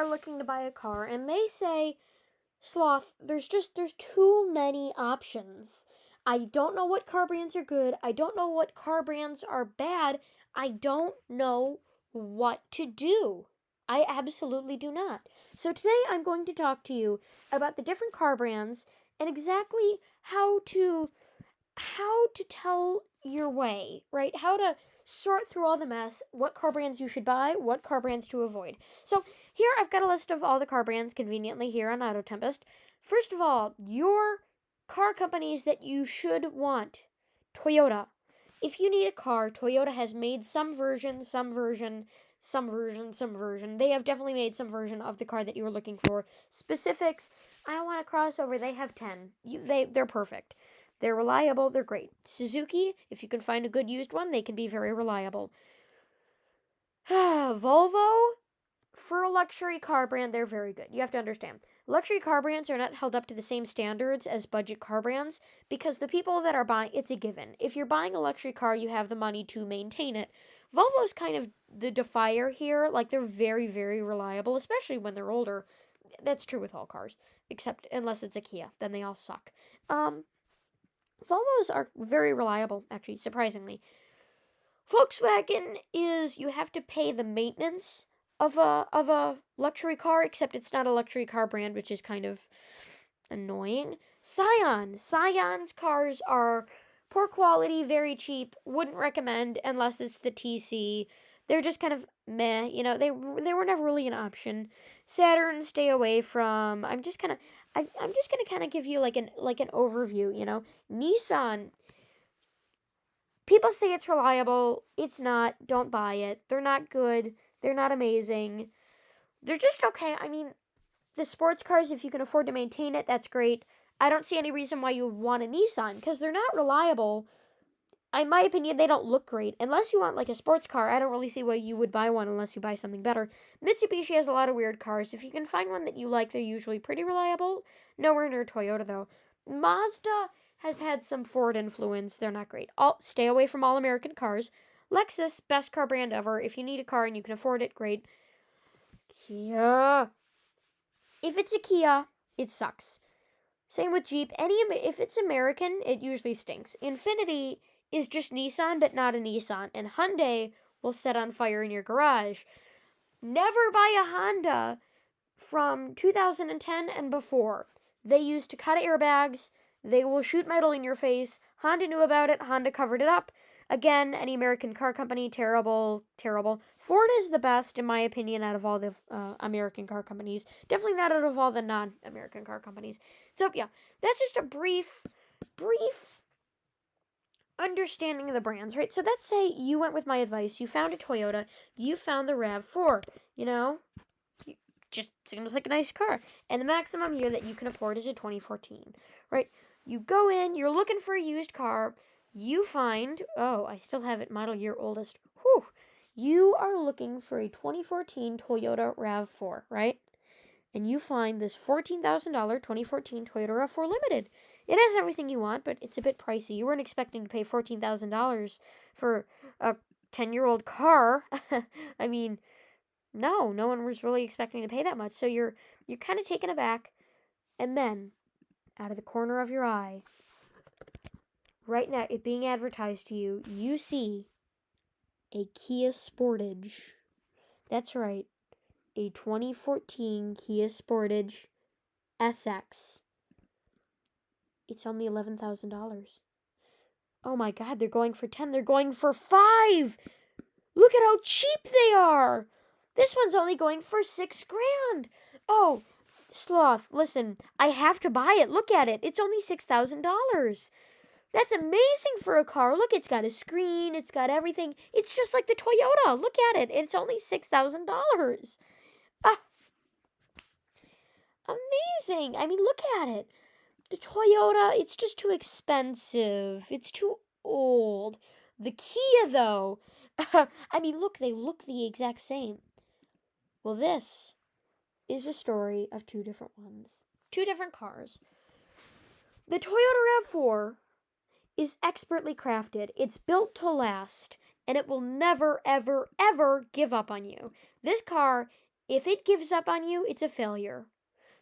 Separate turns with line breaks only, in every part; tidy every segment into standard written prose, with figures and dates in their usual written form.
are looking to buy a car and they say, Sloth, there's too many options. I don't know what car brands are good. I don't know what car brands are bad. I don't know what to do. I absolutely do not. So today I'm going to talk to you about the different car brands and exactly how to tell your way, right? How to sort through all the mess, what car brands you should buy, what car brands to avoid. So here I've got a list of all the car brands conveniently here on Auto Tempest. First of all, your car companies that you should want. Toyota. If you need a car, Toyota has made some version. They have definitely made some version of the car that you were looking for. Specifics, I want a crossover. They have 10. They're perfect. They're reliable. They're great. Suzuki, if you can find a good used one, they can be very reliable. Volvo, for a luxury car brand, they're very good. You have to understand. Luxury car brands are not held up to the same standards as budget car brands because the people that are buying, it's a given. If you're buying a luxury car, you have the money to maintain it. Volvo's kind of the defier here. Like, they're very, very reliable, especially when they're older. That's true with all cars, except unless it's a Kia. Then they all suck. Volvos are very reliable, actually, surprisingly. Volkswagen is you have to pay the maintenance of a luxury car, except it's not a luxury car brand, which is kind of annoying. Scion's cars are poor quality, very cheap. Wouldn't recommend unless it's the TC. They're just kind of meh, they were never really an option. Saturn, stay away from. I'm just gonna kind of give you like an overview, Nissan, people say it's reliable. It's not. Don't buy it. They're not good. They're not amazing. They're just okay. I mean, the sports cars, if you can afford to maintain it, that's great. I don't see any reason why you would want a Nissan because they're not reliable. In my opinion, they don't look great. Unless you want like a sports car, I don't really see why you would buy one unless you buy something better. Mitsubishi has a lot of weird cars. If you can find one that you like, they're usually pretty reliable. Nowhere near Toyota, though. Mazda has had some Ford influence. They're not great. Stay away from all American cars. Lexus, best car brand ever. If you need a car and you can afford it, great. Kia. If it's a Kia, it sucks. Same with Jeep. If it's American, it usually stinks. Infiniti is just Nissan, but not a Nissan. And Hyundai will set on fire in your garage. Never buy a Honda from 2010 and before. They used to cut airbags. They will shoot metal in your face. Honda knew about it. Honda covered it up. Again, any American car company, terrible, terrible. Ford is the best, in my opinion, out of all the American car companies. Definitely not out of all the non-American car companies. So, yeah, that's just a brief understanding of the brands, right? So let's say you went with my advice. You found a Toyota. You found the RAV4. Just seems like a nice car. And the maximum year that you can afford is a 2014, right? You go in, you're looking for a used car. You find, I still have it, model year oldest. Whew. You are looking for a 2014 Toyota RAV4, right? And you find this $14,000 2014 Toyota RAV4 Limited. It has everything you want, but it's a bit pricey. You weren't expecting to pay $14,000 for a 10-year-old car. I mean, no one was really expecting to pay that much. So you're kind of taken aback. And then, out of the corner of your eye, right now, it being advertised to you, you see a Kia Sportage. That's right. A 2014 Kia Sportage SX. It's only $11,000. Oh my God, they're going for 10. They're going for 5. Look at how cheap they are. This one's only going for $6,000. Oh, Sloth, listen, I have to buy it. Look at it. It's only $6,000. That's amazing for a car. Look, it's got a screen. It's got everything. It's just like the Toyota. Look at it. It's only $6,000. Ah, amazing. I mean, look at it. The Toyota, it's just too expensive. It's too old. The Kia, though, I mean, look, they look the exact same. Well, this is a story of two different ones. Two different cars. The Toyota RAV4 is expertly crafted. It's built to last, and it will never, ever, ever give up on you. This car If it gives up on you, it's a failure.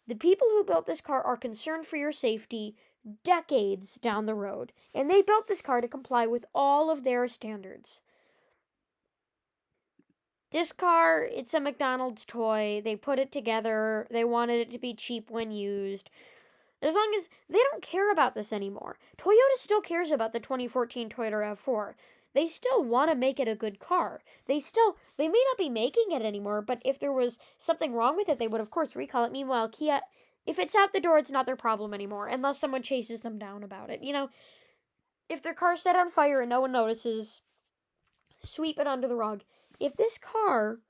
The people who built this car are concerned for your safety decades down the road, and they built this car to comply with all of their standards. This car, it's a McDonald's toy. They put it together. They wanted it to be cheap when used. As long as they don't care about this anymore. Toyota still cares about the 2014 Toyota RAV4. They still want to make it a good car. They may not be making it anymore, but if there was something wrong with it, they would of course recall it. Meanwhile, Kia, if it's out the door, it's not their problem anymore, unless someone chases them down about it. If their car's set on fire and no one notices, sweep it under the rug. If this car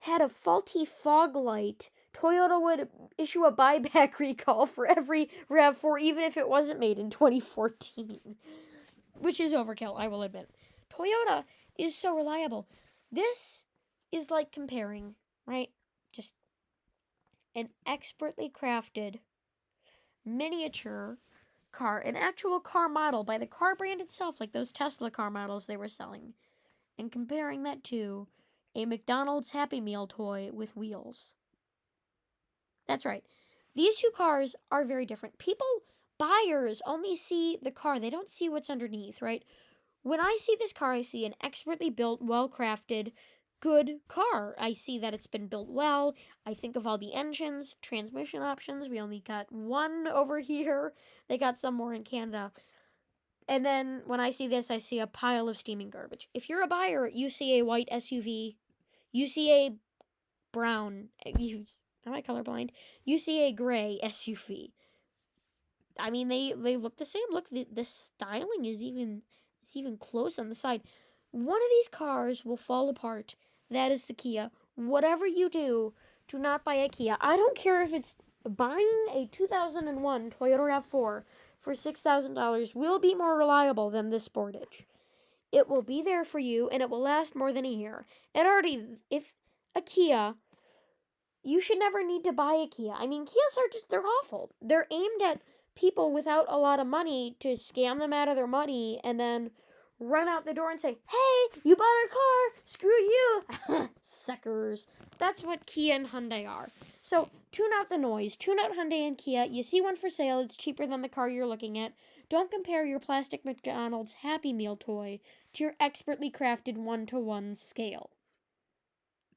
had a faulty fog light, Toyota would issue a buyback recall for every RAV4, even if it wasn't made in 2014. Which is overkill, I will admit. Toyota is so reliable. This is like comparing, right? Just an expertly crafted miniature car, an actual car model by the car brand itself, like those Tesla car models they were selling, and comparing that to a McDonald's Happy Meal toy with wheels. That's right. These two cars are very different. Buyers only see the car. They don't see what's underneath, right? When I see this car, I see an expertly built, well-crafted, good car. I see that it's been built well. I think of all the engines, transmission options. We only got one over here. They got some more in Canada. And then when I see this, I see a pile of steaming garbage. If you're a buyer, you see a white SUV. You see a brown. Am I colorblind? You see a gray SUV. I mean, they look the same. Look, the styling is even close on the side. One of these cars will fall apart. That is the Kia. Whatever you do not buy a Kia. I don't care if it's buying a 2001 Toyota RAV4 for $6,000 will be more reliable than this Sportage. It will be there for you, and it will last more than a year. If a Kia, you should never need to buy a Kia. I mean, Kias they're awful. They're aimed at people without a lot of money to scam them out of their money and then run out the door and say, "Hey, you bought our car, screw you." Suckers. That's what Kia and Hyundai are. So tune out the noise. Tune out Hyundai and Kia. You see one for sale, it's cheaper than the car you're looking at. Don't compare your plastic McDonald's Happy Meal toy to your expertly crafted 1-to-1 scale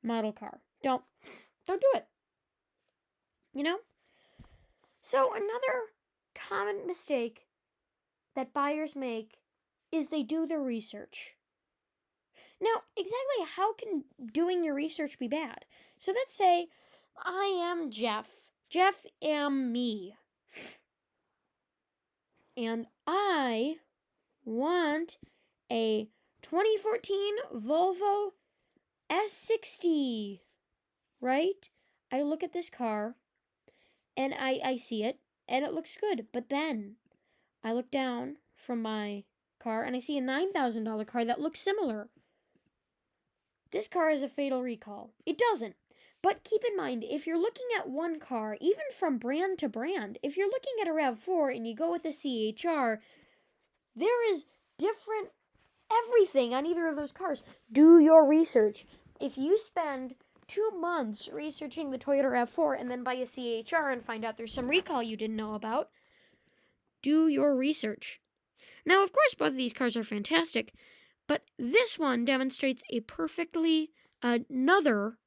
model car. Don't do it. So another common mistake that buyers make is they do their research. Now, exactly how can doing your research be bad? So let's say I am Jeff. Jeff am me. And I want a 2014 Volvo S60, right? I look at this car and I see it and it looks good. But then I look down from my car and I see a $9,000 car that looks similar. This car has a fatal recall. It doesn't. But keep in mind, if you're looking at one car, even from brand to brand, if you're looking at a RAV4 and you go with a CHR, there is different everything on either of those cars. Do your research. If you spend 2 months researching the Toyota RAV4 and then buy a CHR and find out there's some recall you didn't know about, do your research. Now, of course, both of these cars are fantastic, but this one demonstrates another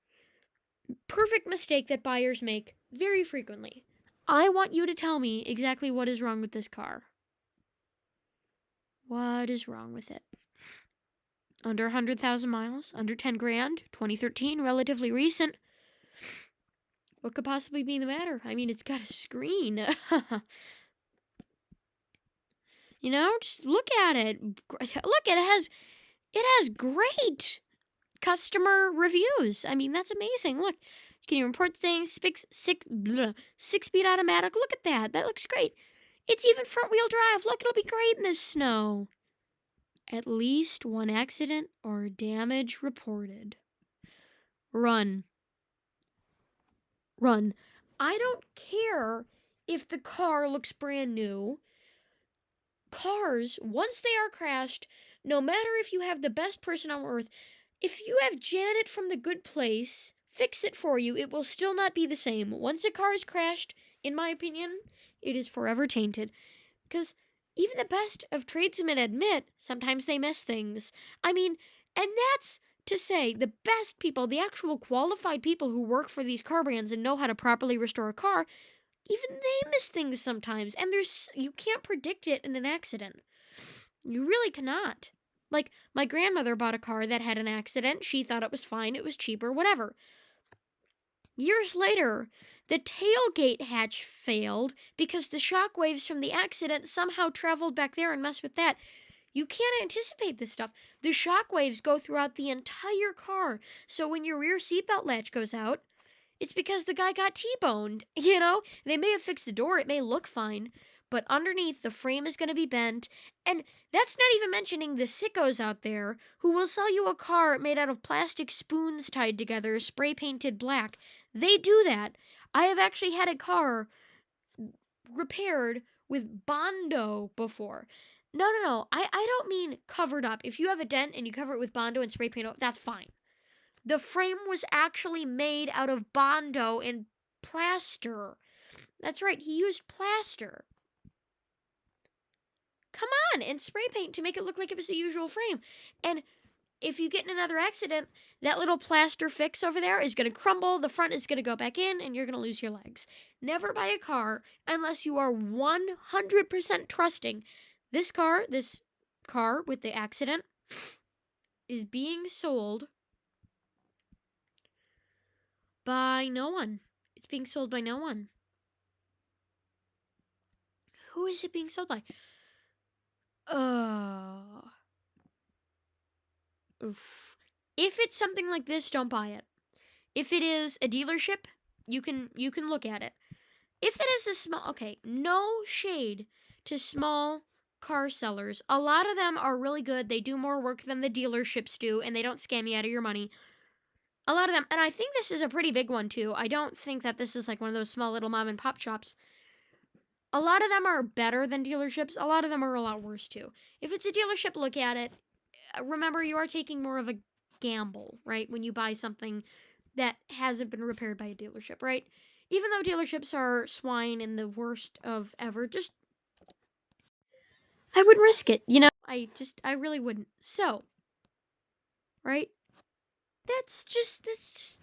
perfect mistake that buyers make very frequently. I want you to tell me exactly what is wrong with this car. What is wrong with it? Under 100,000 miles, under 10 grand, 2013, relatively recent. What could possibly be the matter? I mean, it's got a screen. Just look at it. Look, it has great customer reviews. I mean, that's amazing. Look, you can even report things. Six-speed automatic. Look at that. That looks great. It's even front-wheel drive. Look, it'll be great in the snow. At least one accident or damage reported. Run. I don't care if the car looks brand new. Cars, once they are crashed, no matter if you have the best person on earth, if you have Janet from The Good Place fix it for you, it will still not be the same. Once a car is crashed, in my opinion, it is forever tainted. Because even the best of tradesmen admit sometimes they miss things. I mean, and that's to say the best people, the actual qualified people who work for these car brands and know how to properly restore a car, even they miss things sometimes. And you can't predict it in an accident. You really cannot. Like, my grandmother bought a car that had an accident. She thought it was fine. It was cheaper, whatever. Years later, the tailgate hatch failed because the shock waves from the accident somehow traveled back there and messed with that. You can't anticipate this stuff. The shock waves go throughout the entire car. So when your rear seatbelt latch goes out, it's because the guy got T-boned. They may have fixed the door. It may look fine. But underneath, the frame is going to be bent. And that's not even mentioning the sickos out there who will sell you a car made out of plastic spoons tied together, spray painted black. They do that. I have actually had a car repaired with Bondo before. No. I don't mean covered up. If you have a dent and you cover it with Bondo and spray paint, that's fine. The frame was actually made out of Bondo and plaster. That's right, he used plaster. Come on, and spray paint to make it look like it was the usual frame. And if you get in another accident, that little plaster fix over there is going to crumble, the front is going to go back in, and you're going to lose your legs. Never buy a car unless you are 100% trusting this car with the accident is being sold by no one. It's being sold by no one. Who is it being sold by? Oof. If it's something like this, don't buy it. If it is a dealership, you can look at it. If it is no shade to small car sellers. A lot of them are really good. They do more work than the dealerships do, and they don't scam you out of your money. A lot of them, and I think this is a pretty big one too. I don't think that this is like one of those small little mom and pop shops. A lot of them are better than dealerships. A lot of them are a lot worse too. If it's a dealership, look at it. Remember, you are taking more of a gamble, right? When you buy something that hasn't been repaired by a dealership, right? Even though dealerships are swine and the worst of ever, I wouldn't risk it, I really wouldn't. So, right? That's just this.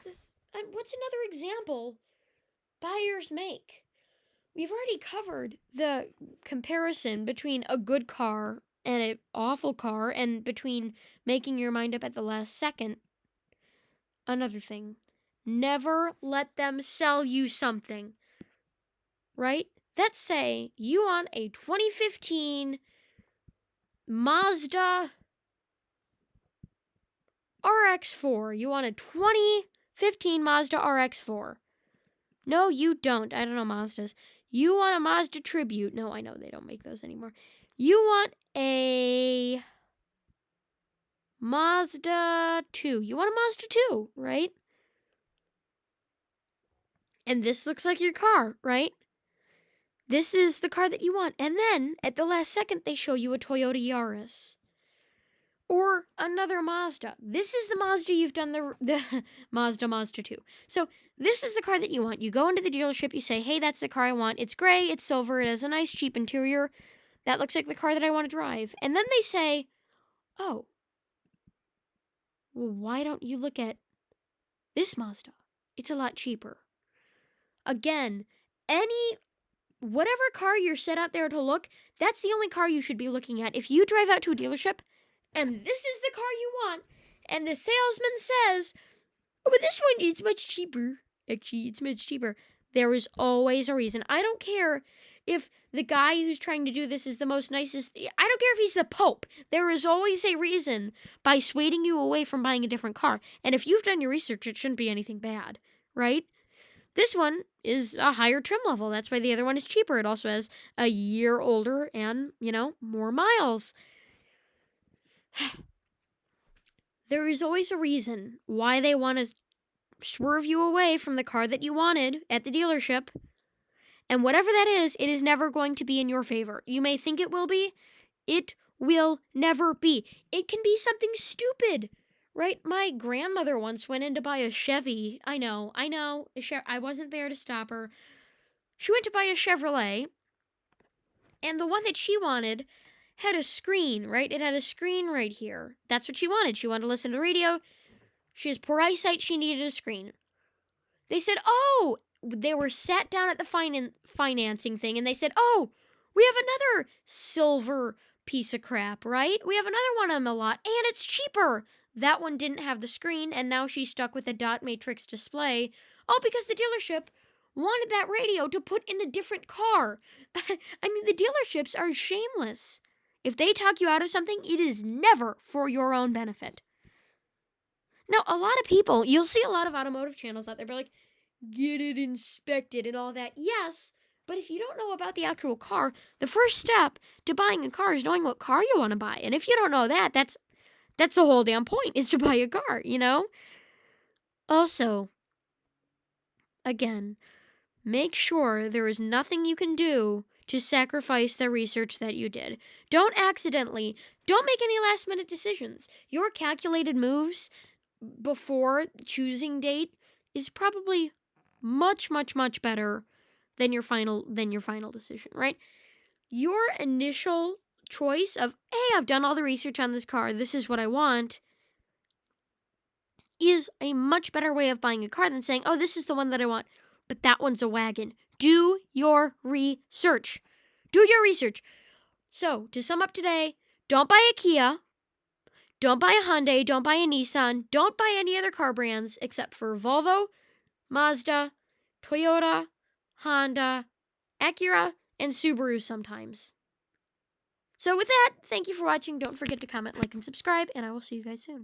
And what's another example buyers make? We've already covered the comparison between a good car and an awful car, and between making your mind up at the last second. Another thing, never let them sell you something, right? Let's say you want a 2015 Mazda RX-4. You want a 2015 Mazda RX-4. No, you don't. I don't know Mazdas. You want a Mazda Tribute. No, I know they don't make those anymore. You want a Mazda 2. You want a Mazda 2, right? And this looks like your car, right? This is the car that you want. And then, at the last second, they show you a Toyota Yaris. Or another Mazda. This is the Mazda you've done the Mazda 2. So, this is the car that you want. You go into the dealership, you say, hey, that's the car I want. It's gray, it's silver, it has a nice, cheap interior. That looks like the car that I want to drive. And then they say, oh, well, why don't you look at this Mazda? It's a lot cheaper. Again, whatever car you're set out there to look, that's the only car you should be looking at. If you drive out to a dealership and this is the car you want, and the salesman says, oh, but this one is much cheaper. Actually, it's much cheaper. There is always a reason. I don't care if the guy who's trying to do this is the most nicest. I don't care if he's the Pope. There is always a reason by swaying you away from buying a different car. And if you've done your research, it shouldn't be anything bad, right? This one is a higher trim level. That's why the other one is cheaper. It also has a year older and, more miles. There is always a reason why they want to swerve you away from the car that you wanted at the dealership. And whatever that is, it is never going to be in your favor. You may think it will be. It will never be. It can be something stupid, right? My grandmother once went in to buy a Chevy. I know. I wasn't there to stop her. She went to buy a Chevrolet, and the one that she wanted had a screen, right? It had a screen right here. That's what she wanted. She wanted to listen to the radio. She has poor eyesight. She needed a screen. They said, oh, they were sat down at the financing thing, and they said, oh, we have another silver piece of crap, right? We have another one on the lot, and it's cheaper. That one didn't have the screen, and now she's stuck with a dot matrix display. Oh, because the dealership wanted that radio to put in a different car. I mean, the dealerships are shameless. If they talk you out of something, it is never for your own benefit. Now, a lot of people, you'll see a lot of automotive channels out there be like, get it inspected and all that. Yes, but if you don't know about the actual car, the first step to buying a car is knowing what car you want to buy. And if you don't know that, that's the whole damn point, is to buy a car, you know? Also, again, make sure there is nothing you can do to sacrifice the research that you did. Don't make any last minute decisions. Your calculated moves before choosing date is probably much, much, much better than your final decision, right? Your initial choice of, hey, I've done all the research on this car, this is what I want, is a much better way of buying a car than saying, oh, this is the one that I want, but that one's a wagon. Do your research. So, to sum up today, don't buy a Kia, don't buy a Hyundai, don't buy a Nissan, don't buy any other car brands except for Volvo, Mazda, Toyota, Honda, Acura, and Subaru sometimes. So with that, thank you for watching. Don't forget to comment, like, and subscribe, and I will see you guys soon.